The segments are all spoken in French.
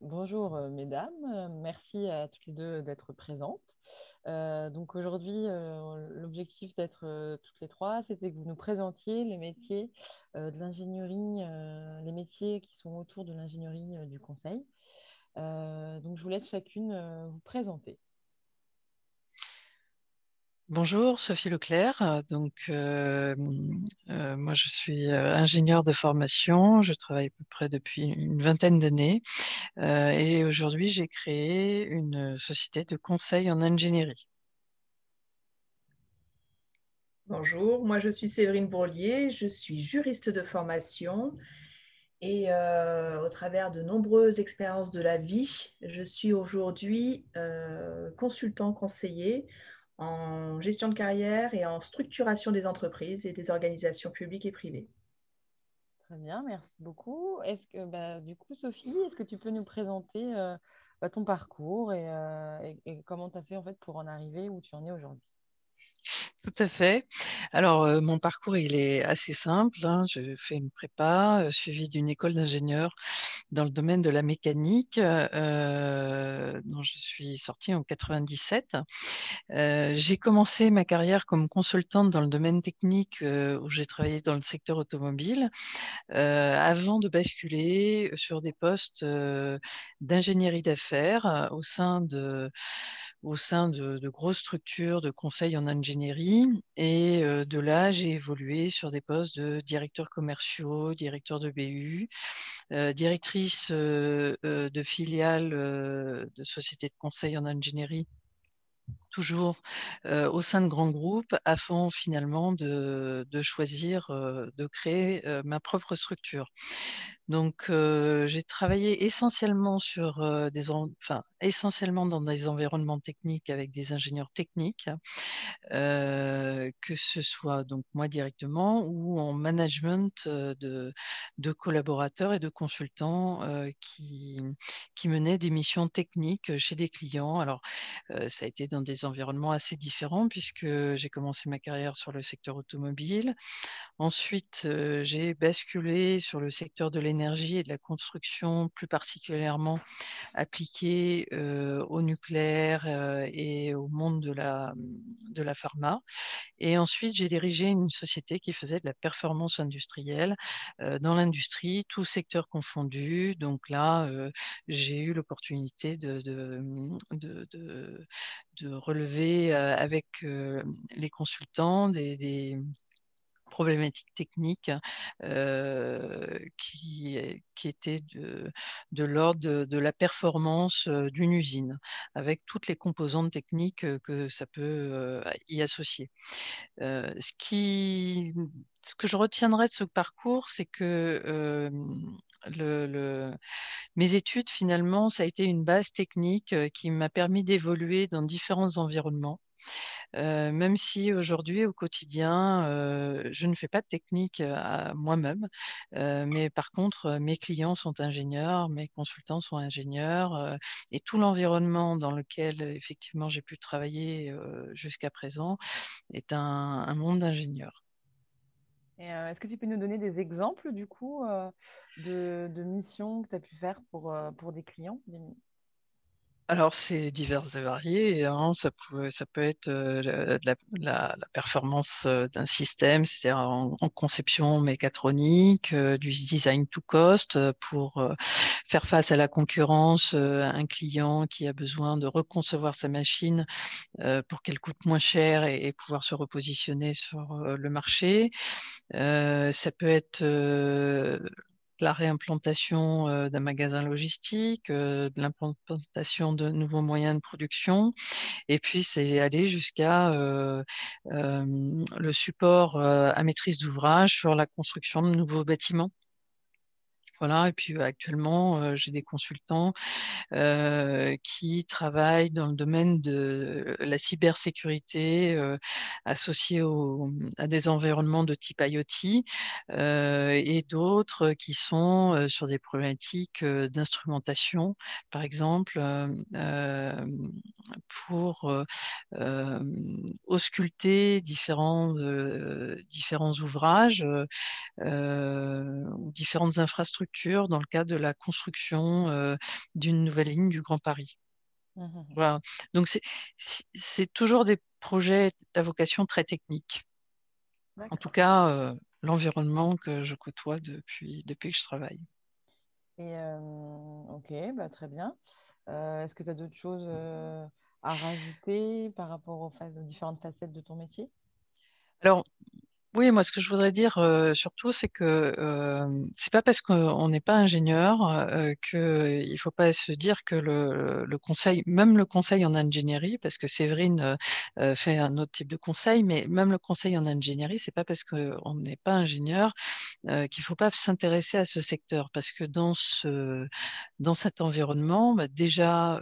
Bonjour mesdames, merci à toutes les deux d'être présentes. Donc aujourd'hui, l'objectif d'être toutes les trois, c'était que vous nous présentiez les métiers de l'ingénierie, les métiers qui sont autour de l'ingénierie du conseil. Donc je vous laisse chacune vous présenter. Bonjour, Sophie Leclerc. Moi, je suis ingénieure de formation. Je travaille à peu près depuis une vingtaine d'années. Et aujourd'hui, j'ai créé une société de conseil en ingénierie. Bonjour, moi je suis Séverine Bourlier, je suis juriste de formation et au travers de nombreuses expériences de la vie, je suis aujourd'hui consultant conseiller en gestion de carrière et en structuration des entreprises et des organisations publiques et privées. Très bien, merci beaucoup. Est-ce que, du coup, Sophie, est-ce que tu peux nous présenter ton parcours et comment tu as fait en fait pour en arriver où tu en es aujourd'hui? Tout à fait. Alors, mon parcours, il est assez simple, hein. J'ai fait une prépa, suivie d'une école d'ingénieur dans le domaine de la mécanique, dont je suis sortie en 97. J'ai commencé ma carrière comme consultante dans le domaine technique, où j'ai travaillé dans le secteur automobile, avant de basculer sur des postes d'ingénierie d'affaires au sein de grosses structures de conseil en ingénierie. Et de là, j'ai évolué sur des postes de directeurs commerciaux, directeur de BU, directrice de filiales de sociétés de conseil en ingénierie, toujours au sein de grands groupes, afin finalement de choisir de créer ma propre structure. Donc, j'ai travaillé essentiellement essentiellement dans des environnements techniques avec des ingénieurs techniques, que ce soit donc moi directement ou en management de collaborateurs et de consultants qui menaient des missions techniques chez des clients. Alors, ça a été dans des environnements assez différents puisque j'ai commencé ma carrière sur le secteur automobile. Ensuite, j'ai basculé sur le secteur de l'énergie et de la construction, plus particulièrement appliqué au nucléaire et au monde de la pharma. Et ensuite, j'ai dirigé une société qui faisait de la performance industrielle dans l'industrie, tout secteur confondu. Donc là, j'ai eu l'opportunité de relever avec les consultants des problématiques techniques qui étaient de l'ordre de la performance d'une usine, avec toutes les composantes techniques que ça peut y associer. Euh, ce qui, Ce que je retiendrai de ce parcours, c'est que mes études, finalement, ça a été une base technique qui m'a permis d'évoluer dans différents environnements. Même si aujourd'hui, au quotidien, je ne fais pas de technique à moi-même, mais par contre, mes clients sont ingénieurs, mes consultants sont ingénieurs, et tout l'environnement dans lequel effectivement j'ai pu travailler jusqu'à présent est un monde d'ingénieurs. Et est-ce que tu peux nous donner des exemples du coup de missions que tu as pu faire pour des clients? Alors, c'est divers et varié, hein. Ça peut être la performance d'un système, c'est-à-dire en conception mécatronique, du design to cost, pour faire face à la concurrence, un client qui a besoin de reconcevoir sa machine pour qu'elle coûte moins cher et pouvoir se repositionner sur le marché. Ça peut être la réimplantation d'un magasin logistique, de l'implantation de nouveaux moyens de production, et puis c'est aller jusqu'à le support à maîtrise d'ouvrage sur la construction de nouveaux bâtiments. Voilà, et puis actuellement, j'ai des consultants qui travaillent dans le domaine de la cybersécurité associée à des environnements de type IoT, et d'autres qui sont sur des problématiques d'instrumentation, par exemple, pour euh, ausculter différents ouvrages ou différentes infrastructures infrastructures dans le cadre de la construction d'une nouvelle ligne du Grand Paris. Voilà. Donc, c'est toujours des projets à vocation très technique. En tout cas, l'environnement que je côtoie depuis que je travaille. Et ok, bah, très bien. Est-ce que tu as d'autres choses à rajouter par rapport aux différentes facettes de ton métier? Alors, oui, moi, ce que je voudrais dire surtout, c'est que c'est pas parce qu'on n'est pas ingénieur qu'il ne faut pas se dire que le conseil, même le conseil en ingénierie, parce que Séverine fait un autre type de conseil, mais même le conseil en ingénierie, c'est pas parce qu'on n'est pas ingénieur qu'il ne faut pas s'intéresser à ce secteur, parce que dans cet environnement, bah, déjà,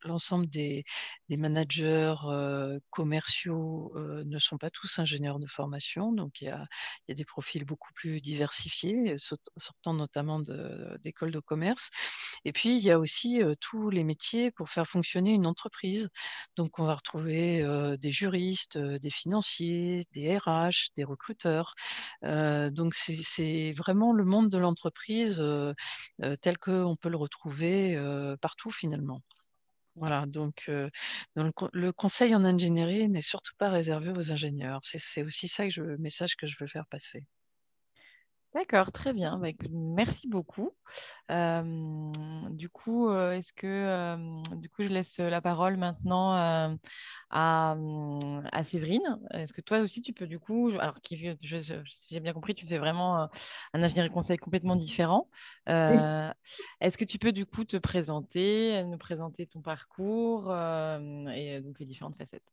l'ensemble des managers commerciaux ne sont pas tous ingénieurs de formation, donc il y a des profils beaucoup plus diversifiés, sortant notamment d'écoles de commerce. Et puis, il y a aussi tous les métiers pour faire fonctionner une entreprise. Donc, on va retrouver des juristes, des financiers, des RH, des recruteurs. Donc, c'est vraiment le monde de l'entreprise tel qu'on peut le retrouver partout finalement. Voilà, donc le conseil en ingénierie n'est surtout pas réservé aux ingénieurs. C'est aussi ça le message que je veux faire passer. D'accord, très bien. Bah, écoute, merci beaucoup. Du coup, du coup, je laisse la parole maintenant à Séverine. Est-ce que toi aussi, tu peux du coup, alors si j'ai bien compris, tu fais vraiment un ingénierie conseil complètement différent. Oui. Est-ce que tu peux du coup te présenter, nous présenter ton parcours et donc les différentes facettes?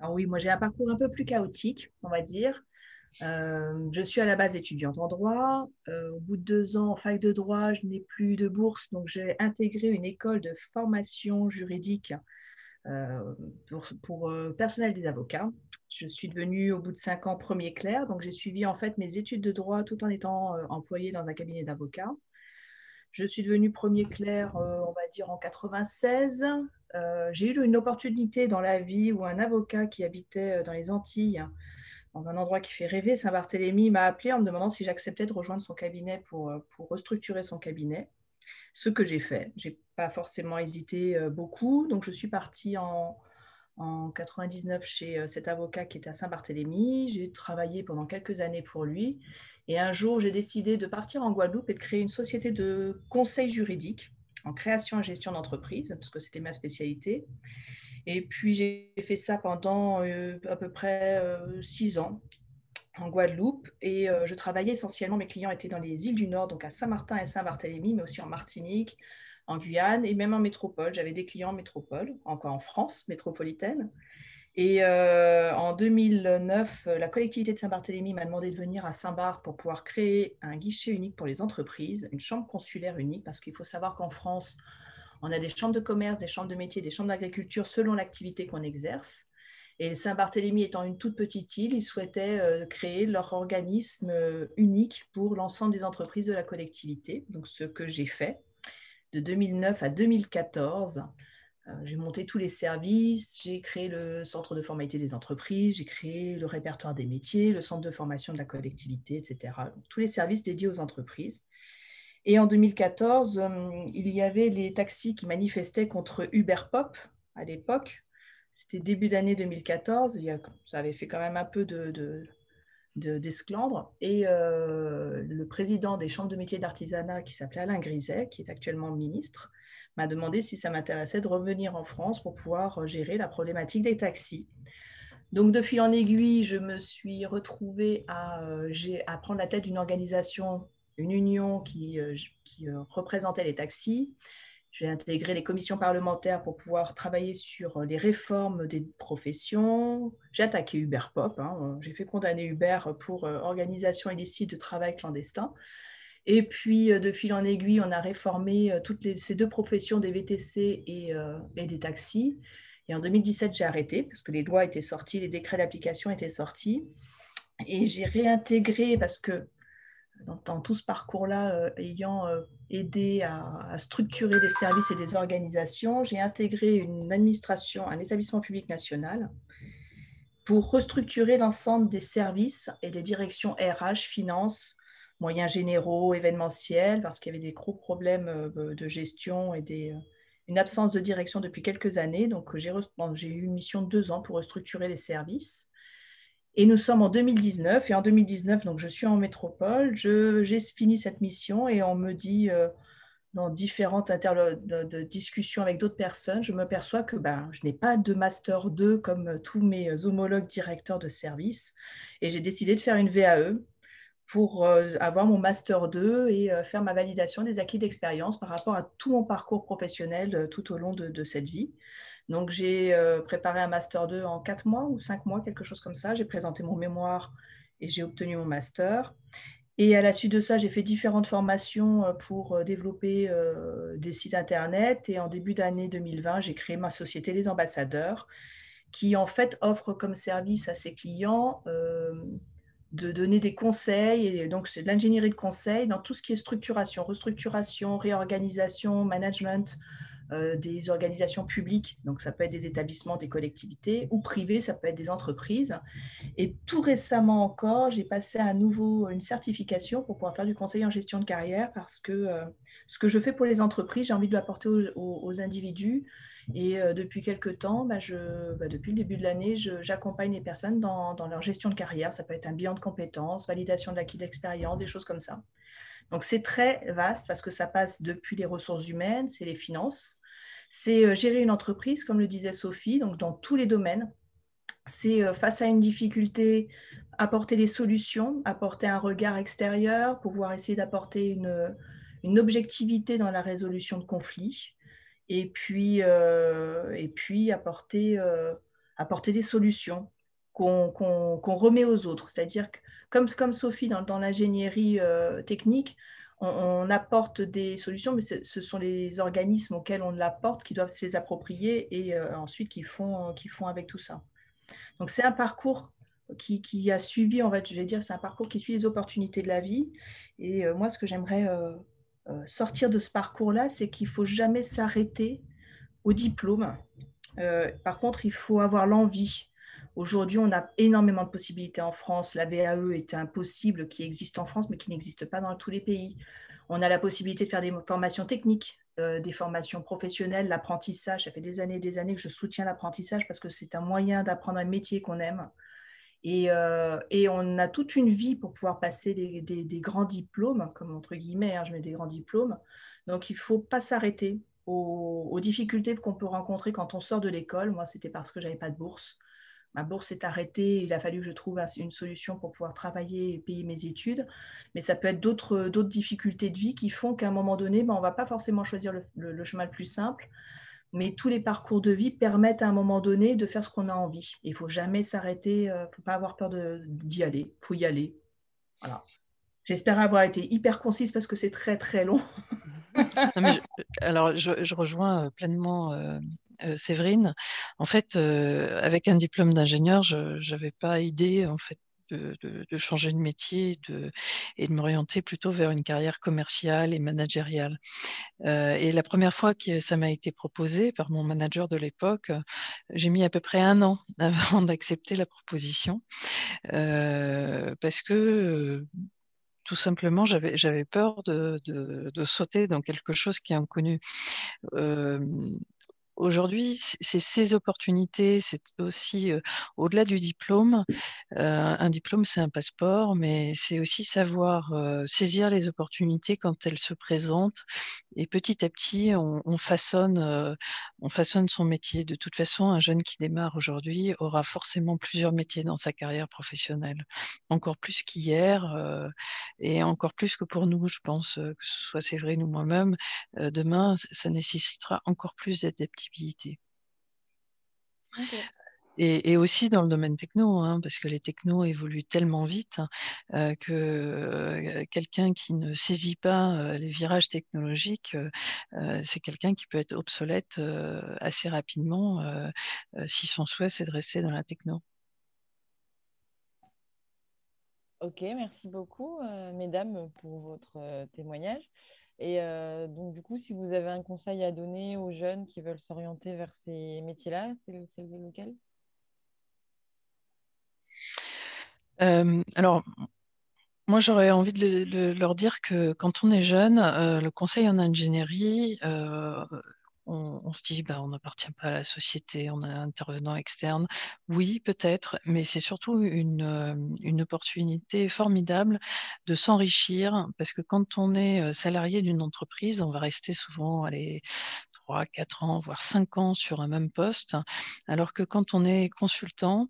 Alors oui, moi j'ai un parcours un peu plus chaotique, on va dire. Je suis à la base étudiante en droit. Au bout de 2 ans en fac de droit, je n'ai plus de bourse, donc j'ai intégré une école de formation juridique pour personnel des avocats. Je suis devenue au bout de 5 ans premier clerc, donc j'ai suivi en fait mes études de droit tout en étant employée dans un cabinet d'avocats. Je suis devenue premier clerc, on va dire, en 96. J'ai eu une opportunité dans la vie où un avocat qui habitait dans les Antilles, dans un endroit qui fait rêver, Saint-Barthélemy, m'a appelé en me demandant si j'acceptais de rejoindre son cabinet pour restructurer son cabinet. Ce que j'ai fait. Je n'ai pas forcément hésité beaucoup. Donc, je suis partie en 99 chez cet avocat qui était à Saint-Barthélemy. J'ai travaillé pendant quelques années pour lui. Et un jour, j'ai décidé de partir en Guadeloupe et de créer une société de conseil juridique en création et gestion d'entreprise, parce que c'était ma spécialité. Et puis, j'ai fait ça pendant à peu près 6 ans en Guadeloupe. Et je travaillais essentiellement, mes clients étaient dans les îles du Nord, donc à Saint-Martin et Saint-Barthélemy, mais aussi en Martinique, en Guyane et même en métropole. J'avais des clients en métropole, encore en France métropolitaine. Et en 2009, la collectivité de Saint-Barthélemy m'a demandé de venir à Saint-Barth pour pouvoir créer un guichet unique pour les entreprises, une chambre consulaire unique, parce qu'il faut savoir qu'en France, on a des chambres de commerce, des chambres de métier, des chambres d'agriculture selon l'activité qu'on exerce. Et Saint-Barthélemy étant une toute petite île, ils souhaitaient créer leur organisme unique pour l'ensemble des entreprises de la collectivité. Donc, ce que j'ai fait de 2009 à 2014. J'ai monté tous les services, j'ai créé le centre de formalité des entreprises, j'ai créé le répertoire des métiers, le centre de formation de la collectivité, etc. Donc, tous les services dédiés aux entreprises. Et en 2014, il y avait les taxis qui manifestaient contre Uber Pop à l'époque. C'était début d'année 2014. Ça avait fait quand même un peu d'esclandre. Et le président des chambres de métiers d'artisanat, qui s'appelait Alain Griset, qui est actuellement ministre, m'a demandé si ça m'intéressait de revenir en France pour pouvoir gérer la problématique des taxis. Donc, de fil en aiguille, je me suis retrouvée à prendre la tête d'une organisation, une union qui représentait les taxis. J'ai intégré les commissions parlementaires pour pouvoir travailler sur les réformes des professions. J'ai attaqué Uber Pop. J'ai fait condamner Uber pour organisation illicite de travail clandestin. Et puis, de fil en aiguille, on a réformé ces deux professions des VTC et des taxis. Et en 2017, j'ai arrêté parce que les lois étaient sorties, les décrets d'application étaient sortis. Et j'ai réintégré parce que dans tout ce parcours-là, ayant aidé à structurer des services et des organisations, j'ai intégré une administration, un établissement public national pour restructurer l'ensemble des services et des directions RH, finance, moyens généraux, événementiels, parce qu'il y avait des gros problèmes de gestion et une absence de direction depuis quelques années. Donc, j'ai eu une mission de 2 ans pour restructurer les services. Et nous sommes en 2019. Et en 2019, donc, je suis en métropole. J'ai fini cette mission et on me dit, dans différentes de discussions avec d'autres personnes, je m'aperçois que je n'ai pas de Master 2 comme tous mes homologues directeurs de service. Et j'ai décidé de faire une VAE pour avoir mon Master 2 et faire ma validation des acquis d'expérience par rapport à tout mon parcours professionnel tout au long de cette vie. Donc, j'ai préparé un Master 2 en 4 mois ou 5 mois, quelque chose comme ça. J'ai présenté mon mémoire et j'ai obtenu mon Master. Et à la suite de ça, j'ai fait différentes formations pour développer des sites Internet. Et en début d'année 2020, j'ai créé ma société Les Ambassadeurs, qui en fait offre comme service à ses clients de donner des conseils. Et donc, c'est de l'ingénierie de conseil dans tout ce qui est structuration, restructuration, réorganisation, management des organisations publiques. Donc, ça peut être des établissements, des collectivités, ou privés, ça peut être des entreprises. Et tout récemment encore, j'ai passé à nouveau une certification pour pouvoir faire du conseil en gestion de carrière parce que ce que je fais pour les entreprises, j'ai envie de l'apporter aux individus. Et depuis quelques temps, depuis le début de l'année, j'accompagne les personnes dans leur gestion de carrière. Ça peut être un bilan de compétences, validation de l'acquis d'expérience, des choses comme ça. Donc, c'est très vaste parce que ça passe depuis les ressources humaines, c'est les finances, c'est gérer une entreprise, comme le disait Sophie, donc dans tous les domaines. C'est face à une difficulté, apporter des solutions, apporter un regard extérieur, pouvoir essayer d'apporter une objectivité dans la résolution de conflits et puis apporter des solutions qu'on remet aux autres. C'est-à-dire que, comme Sophie dans l'ingénierie technique, on apporte des solutions, mais ce sont les organismes auxquels on l'apporte qui doivent se les approprier et ensuite qui font avec tout ça. Donc, c'est un parcours qui a suivi, en fait, je vais dire, c'est un parcours qui suit les opportunités de la vie. Et moi, ce que j'aimerais sortir de ce parcours-là, c'est qu'il ne faut jamais s'arrêter au diplôme. Par contre, il faut avoir l'envie. Aujourd'hui, on a énormément de possibilités en France. La VAE est un possible qui existe en France, mais qui n'existe pas dans tous les pays. On a la possibilité de faire des formations techniques, des formations professionnelles, l'apprentissage. Ça fait des années et des années que je soutiens l'apprentissage parce que c'est un moyen d'apprendre un métier qu'on aime. Et on a toute une vie pour pouvoir passer des grands diplômes, comme entre guillemets, je mets des grands diplômes. Donc, il ne faut pas s'arrêter aux difficultés qu'on peut rencontrer quand on sort de l'école. Moi, c'était parce que je n'avais pas de bourse. Ma bourse s'est arrêtée, il a fallu que je trouve une solution pour pouvoir travailler et payer mes études. Mais ça peut être d'autres difficultés de vie qui font qu'à un moment donné, on ne va pas forcément choisir le chemin le plus simple, mais tous les parcours de vie permettent à un moment donné de faire ce qu'on a envie. Il ne faut jamais s'arrêter, il ne faut pas avoir peur d'y aller, il faut y aller. Voilà. J'espère avoir été hyper concise parce que c'est très très long. Non, mais je rejoins pleinement Séverine. En fait, avec un diplôme d'ingénieur, je n'avais pas idée en fait de changer de métier et de m'orienter plutôt vers une carrière commerciale et managériale. Et la première fois que ça m'a été proposé par mon manager de l'époque, j'ai mis à peu près 1 an avant d'accepter la proposition parce que tout simplement, j'avais peur de sauter dans quelque chose qui est inconnu. Aujourd'hui, c'est ces opportunités, c'est aussi au-delà du diplôme. Un diplôme, c'est un passeport, mais c'est aussi savoir saisir les opportunités quand elles se présentent. Et petit à petit, on façonne son métier. De toute façon, un jeune qui démarre aujourd'hui aura forcément plusieurs métiers dans sa carrière professionnelle, encore plus qu'hier et encore plus que pour nous, je pense, que ce soit Séverine ou moi-même. Demain, ça nécessitera encore plus d'adaptabilité. Ok. Et aussi dans le domaine techno, parce que les technos évoluent tellement vite que quelqu'un qui ne saisit pas les virages technologiques, c'est quelqu'un qui peut être obsolète assez rapidement si son souhait c'est de rester dans la techno. Ok, merci beaucoup, mesdames, pour votre témoignage. Et donc, du coup, si vous avez un conseil à donner aux jeunes qui veulent s'orienter vers ces métiers-là, c'est lequel? Alors, Moi, j'aurais envie de leur dire que quand on est jeune, le conseil en ingénierie, on se dit, bah, on n'appartient pas à la société, on est un intervenant externe. Oui, peut-être, mais c'est surtout une opportunité formidable de s'enrichir, parce que quand on est salarié d'une entreprise, on va rester souvent, allez, 3, 4 ans, voire 5 ans sur un même poste, alors que quand on est consultant,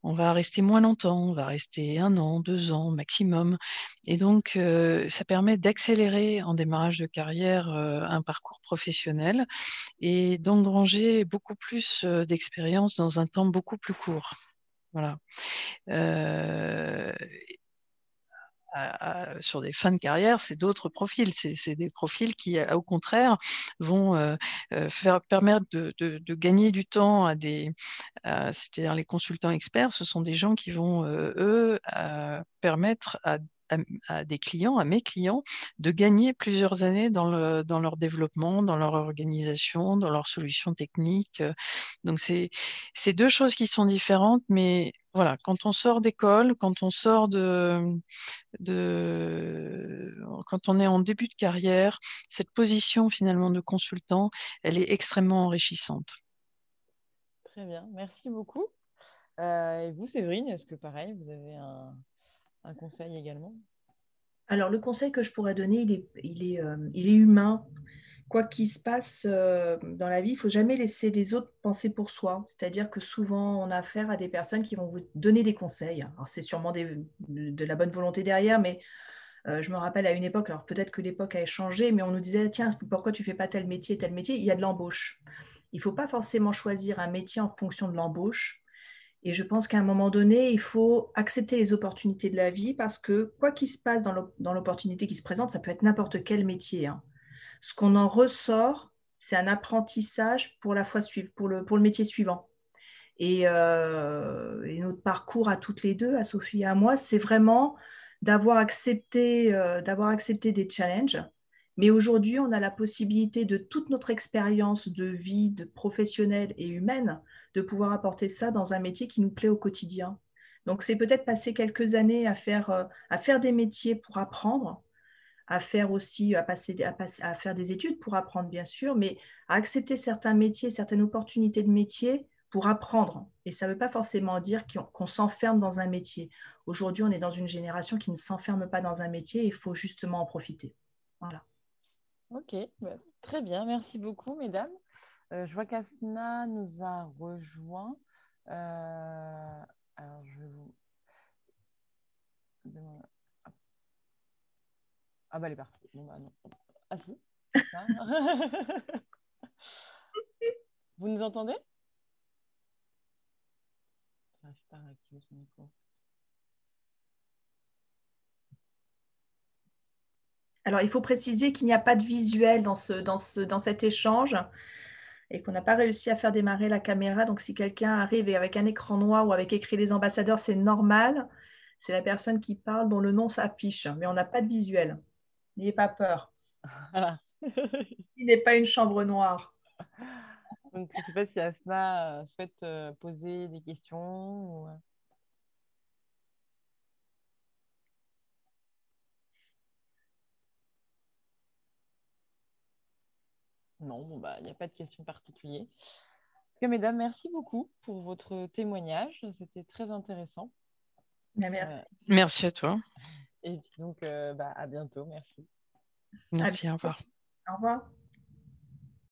on va rester moins longtemps, on va rester 1 an, 2 ans maximum. Et donc, ça permet d'accélérer en démarrage de carrière un parcours professionnel et d'engranger beaucoup plus d'expérience dans un temps beaucoup plus court. Voilà. Sur des fins de carrière, c'est d'autres profils. C'est des profils qui, au contraire, vont permettre de gagner du temps c'est-à-dire les consultants experts, ce sont des gens qui vont, eux, permettre à des clients, à mes clients, de gagner plusieurs années dans leur développement, dans leur organisation, dans leurs solutions techniques. Donc, c'est deux choses qui sont différentes, mais voilà, quand on sort d'école, quand on sort quand on est en début de carrière, cette position finalement de consultant, elle est extrêmement enrichissante. Très bien, merci beaucoup. Et vous, Séverine, est-ce que pareil, vous avez un conseil également? Alors, le conseil que je pourrais donner, il est humain. Quoi qu'il se passe dans la vie, il ne faut jamais laisser les autres penser pour soi. C'est-à-dire que souvent, on a affaire à des personnes qui vont vous donner des conseils. Alors, c'est sûrement de la bonne volonté derrière, mais je me rappelle à une époque, alors peut-être que l'époque a changé, mais on nous disait, tiens, pourquoi tu ne fais pas tel métier, tel métier? Il y a de l'embauche. Il ne faut pas forcément choisir un métier en fonction de l'embauche. Et je pense qu'à un moment donné, il faut accepter les opportunités de la vie parce que quoi qu'il se passe dans l'opportunité qui se présente, ça peut être n'importe quel métier, hein. Ce qu'on en ressort, c'est un apprentissage pour la fois suivante, pour le métier suivant. Et notre parcours à toutes les deux, à Sophie et à moi, c'est vraiment d'avoir accepté des challenges. Mais aujourd'hui, on a la possibilité de toute notre expérience de vie, de professionnelle et humaine, de pouvoir apporter ça dans un métier qui nous plaît au quotidien. Donc, c'est peut-être passer quelques années à faire des métiers pour apprendre, à faire aussi, à faire des études pour apprendre, bien sûr, mais à accepter certains métiers, certaines opportunités de métier pour apprendre. Et ça ne veut pas forcément dire qu'on s'enferme dans un métier. Aujourd'hui, on est dans une génération qui ne s'enferme pas dans un métier et il faut justement en profiter. Voilà. Ok, bah, très bien, merci beaucoup, mesdames. Je vois qu'Asna nous a rejoint. Alors, je vais vous demander. Ah, bah, elle est partie. Bon, bah, non. Ah, si. Asna. Vous nous entendez? Je n'arrive pas à activer son micro. Alors, il faut préciser qu'il n'y a pas de visuel dans cet échange et qu'on n'a pas réussi à faire démarrer la caméra. Donc, si quelqu'un arrive et avec un écran noir ou avec écrit les ambassadeurs, c'est normal. C'est la personne qui parle dont le nom s'affiche, mais on n'a pas de visuel. N'ayez pas peur. Voilà. Il n'est pas une chambre noire. Donc, je ne sais pas si Asna souhaite poser des questions. Non, bon, bah, il n'y a pas de questions particulières. En tout cas, mesdames, merci beaucoup pour votre témoignage. C'était très intéressant. Merci. Merci à toi. Et puis donc, bah, à bientôt. Merci. Merci, au revoir. Au revoir.